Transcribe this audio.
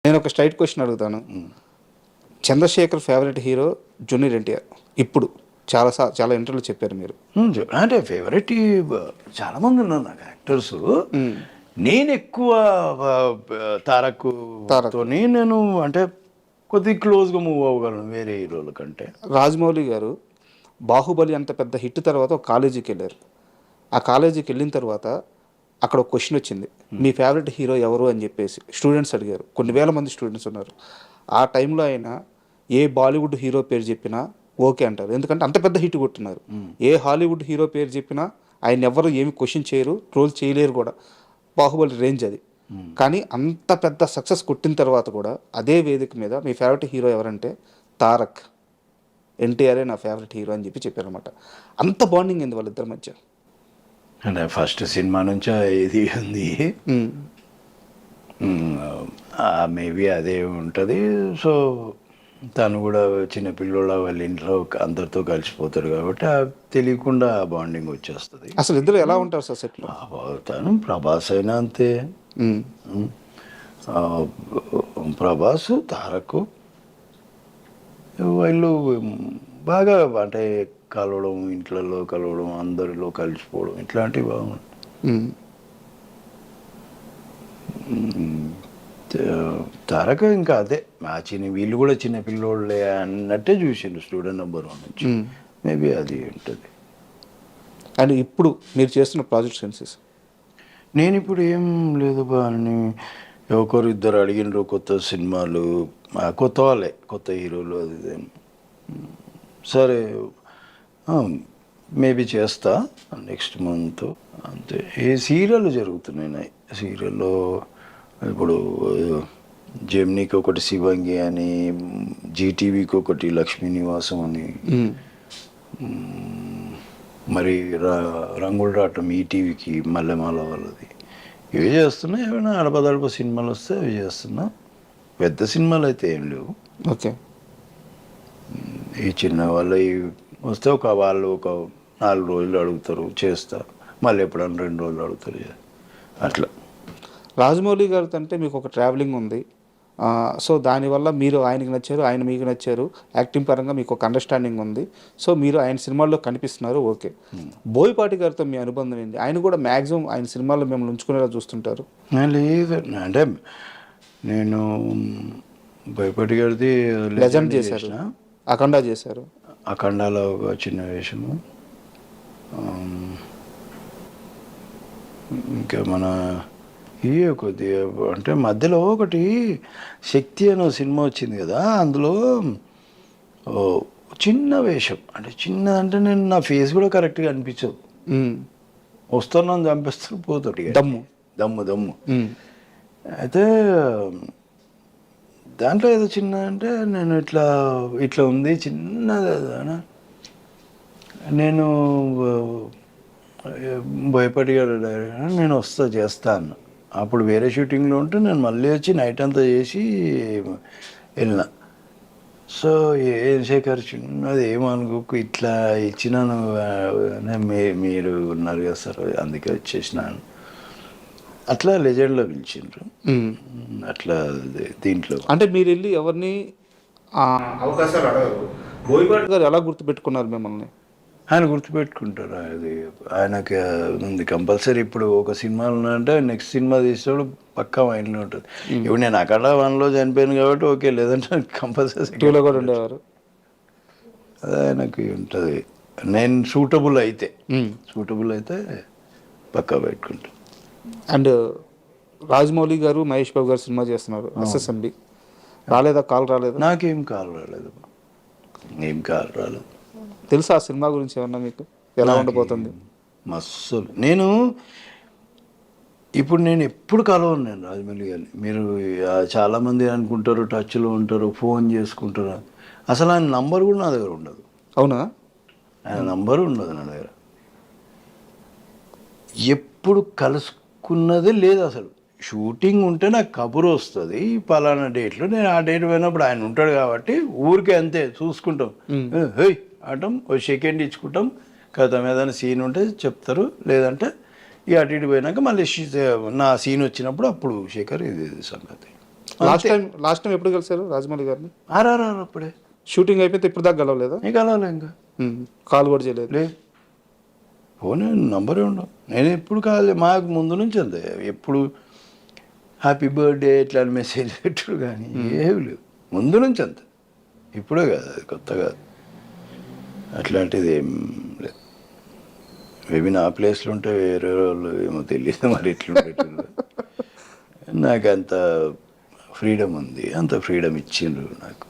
నేను ఒక straight question అడుగుతాను. Chandrashekhar favourite hero junior NTR. ఇప్పుడు చాలా ఇంటర్వ్యూలో చెప్పారు మీరు. అంటే ఫేవరెట్ చాలామంది ఉన్నారు నాకు యాక్టర్స్. నేను ఎక్కువ తారక్తోని నేను అంటే కొద్దిగా క్లోజ్గా మూవ్ అవ్వగలను వేరే హీరోల కంటే. రాజమౌళి గారు బాహుబలి అంత పెద్ద హిట్ తర్వాత ఒక కాలేజీకి వెళ్ళారు. ఆ కాలేజీకి వెళ్ళిన తర్వాత అక్కడ ఒక క్వశ్చన్ వచ్చింది, మీ ఫేవరెట్ హీరో ఎవరు అని చెప్పేసి స్టూడెంట్స్ అడిగారు. కొన్ని వేల మంది స్టూడెంట్స్ ఉన్నారు. ఆ టైంలో ఆయన ఏ బాలీవుడ్ హీరో పేరు చెప్పినా ఓకే అంటారు, ఎందుకంటే అంత పెద్ద హిట్ కొట్టున్నారు. ఏ హాలీవుడ్ హీరో పేరు చెప్పినా ఆయన ఎవరు ఏమి క్వశ్చన్ చేయరు, ట్రోల్ చేయలేరు కూడా. బాహుబలి రేంజ్ అది. కానీ అంత పెద్ద సక్సెస్ కొట్టిన తర్వాత కూడా అదే వేదిక మీద మీ ఫేవరెట్ హీరో ఎవరంటే తారక్, ఎన్టీఆర్ఏ నా ఫేవరెట్ హీరో అని చెప్పారనమాట. అంత బాండింగ్ ఏంది వాళ్ళిద్దరి మధ్య? అంటే ఫస్ట్ సినిమా నుంచి ఇది ఉంది, మేబీ అదే ఉంటుంది. సో తను కూడా చిన్నపిల్లోళ్ళ వాళ్ళ ఇంట్లో అందరితో కలిసిపోతారు కాబట్టి తెలియకుండా బాండింగ్ వచ్చేస్తుంది. అసలు ఇద్దరు ఎలా ఉంటారు సార్ సెట్లో? తను ప్రభాస్ అయినా అంతే. ప్రభాస్, తారక్ వాళ్ళు బాగా అంటే కలవడం, ఇంట్లలో కలవడం, అందరిలో కలిసిపోవడం ఇట్లాంటివి బాగుంటాయి. తారక ఇంకా అదే వీళ్ళు కూడా చిన్న పిల్లోళ్ళే అన్నట్టే చూసిండు స్టూడెంట్ నెంబర్ 1 నుంచి. మేబీ అది ఉంటుంది. అండ్ ఇప్పుడు మీరు చేస్తున్న ప్రాజెక్ట్ సెన్సెస్? నేను ఇప్పుడు ఏం లేదు అని ఒకరు ఇద్దరు అడిగినారు కొత్త సినిమాలు, కొత్త వాళ్ళే, కొత్త హీరోలు. అది సరే మేబీ చేస్తా నెక్స్ట్ మంత్ అంతే. ఏ సీరియల్ జరుగుతున్నాయి సీరియల్లో ఇప్పుడు జెమినీకి ఒకటి శివంగి అని, జీటీవీకి ఒకటి లక్ష్మీ నివాసం అని, మరి రంగుల రాటం ఈటీవీకి మల్లెమాల వాళ్ళది. ఇవి చేస్తున్నా. ఏమైనా అడపదడప సినిమాలు వస్తే అవి చేస్తున్నా. పెద్ద సినిమాలు అయితే ఏం లేవు. ఓకే. ఈ చిన్న వాళ్ళు వస్తే వాళ్ళు ఒక 4 రోజులు అడుగుతారు, చేస్తా. మళ్ళీ ఎప్పుడన్నా 2 రోజులు అడుగుతారు, అట్లా. రాజమౌళి గారితో అంటే మీకు ఒక ట్రావెలింగ్ ఉంది. సో దానివల్ల మీరు ఆయనకి నచ్చారు, ఆయన మీకు నచ్చారు. యాక్టింగ్ పరంగా మీకు ఒక అండర్స్టాండింగ్ ఉంది. సో మీరు ఆయన సినిమాల్లో కనిపిస్తున్నారు, ఓకే. బోయపాటి గారితో మీ అనుబంధం ఏంటి? ఆయన కూడా మ్యాక్సిమం ఆయన సినిమాల్లో మిమ్మల్ని ఉంచుకునేలా చూస్తుంటారు. లేదు అంటే నేను బోయపాటి గారిది లెజెండ్ చేశారు, అఖండ చేశారు. అఖండాలో ఒక చిన్న వేషము. ఇంకా మన ఇవే కొద్దిగా అంటే మధ్యలో ఒకటి శక్తి అనే సినిమా వచ్చింది కదా, అందులో చిన్న వేషం. అంటే చిన్నదంటే నేను నా ఫేస్ కూడా కరెక్ట్గా అనిపించదు. వస్తున్నాను, చంపేస్తాను, పోతాడు. దమ్ము అయితే దాంట్లో ఏదో చిన్న అంటే నేను ఇట్లా ఉంది చిన్నది. నేను భయపడిగాడు నేను చేస్తాను. అప్పుడు వేరే షూటింగ్లో ఉంటే నేను మళ్ళీ వచ్చి నైట్ అంతా చేసి వెళ్ళిన. సో ఏం శేఖర్ చిన్నది ఏమనుకోకు, ఇట్లా ఇచ్చినాను, మీరు ఉన్నారు కదా సార్ అందుకే వచ్చేసినాను. అట్లా లెజెండ్లో పిలిచిండ్రు. అట్లా దీంట్లో అంటే మీరు వెళ్ళి ఎవరిని అవకాశాలు అడగరు. బోయపాటి గారు ఎలా గుర్తుపెట్టుకున్నారు మిమ్మల్ని? ఆయన గుర్తుపెట్టుకుంటారు. అది ఆయనకి ఉంది కంపల్సరీ. ఇప్పుడు ఒక సినిమాలు ఉన్నాయంటే నెక్స్ట్ సినిమా తీసేవాడు పక్కా మైండ్లో ఉంటుంది. ఇప్పుడు నేను అక్కడ 1లో చనిపోయాను కాబట్టి ఓకే, లేదంటే కంపల్సరీ 2లో కూడా ఉండేవారు. అది ఆయనకి ఉంటుంది. నేను సూటబుల్ అయితే పక్కా పెట్టుకుంటాను. అండ్ రాజమౌళి గారు, మహేష్ బాబు గారు సినిమా చేస్తున్నారు ఎస్ఎస్ఎంబి. రాలేదా? కాల్ రాలేదా? నాకేం కాల్ రాలేదు. తెలుసా ఆ సినిమా గురించి ఏమన్నా మీకు? ఎలా ఉండబోతుంది? మస్తు. ఇప్పుడు నేను ఎప్పుడు కలవను నేను రాజమౌళి గారిని. మీరు చాలామంది అనుకుంటారు టచ్లో ఉంటారు, ఫోన్ చేసుకుంటారు. అసలు ఆయన నంబర్ కూడా నా దగ్గర ఉండదు. అవునా? ఆయన నంబరు ఉండదు నా దగ్గర. ఎప్పుడు కలుసుకున్నదే లేదు అసలు. షూటింగ్ ఉంటే నాకు కబురు వస్తుంది, పలానా డేట్లో. నేను ఆ డేట్ పోయినప్పుడు ఆయన ఉంటాడు కాబట్టి ఊరికే అంతే చూసుకుంటాం. హేయ్ ఆటం ఓ సెకండ్ ఇచ్చుకుంటాం. కథ ఏదైనా సీన్ ఉంటే చెప్తారు, లేదంటే ఇక అటు ఇటు పోయినాక మళ్ళీ నా సీన్ వచ్చినప్పుడు అప్పుడు శేఖర్ ఇది సంగతి. లాస్ట్ టైం ఎప్పుడు కలిసారు రాజమౌళి గారిని? ఆర్ఆర్ఆర్ అప్పుడే. షూటింగ్ అయిపోతే ఇప్పుడు దాకా గలవలేదా? నీకు కలవలే ఇంకా. కాల్ కూడా చేయలేదు? లేదు, ఫోన్ నంబరే ఉండవు. నేను ఎప్పుడు కాలే, మాకు ముందు నుంచి అంతే. ఎప్పుడు హ్యాపీ బర్త్డే ఇట్లా మెసేజ్ పెట్టుడు కానీ ఏమి లేవు, ముందు నుంచి అంతే. ఇప్పుడే కాదు, అది కొత్త కాదు, అట్లాంటిది ఏం లేదు. మేబీ నా ప్లేస్లో ఉంటే వేరే వాళ్ళు ఏమో తెలియదు మరి ఎట్లుండేటప్పుడు. నాకు అంత ఫ్రీడమ్ ఉంది, అంత ఫ్రీడమ్ ఇచ్చిండ్రు నాకు.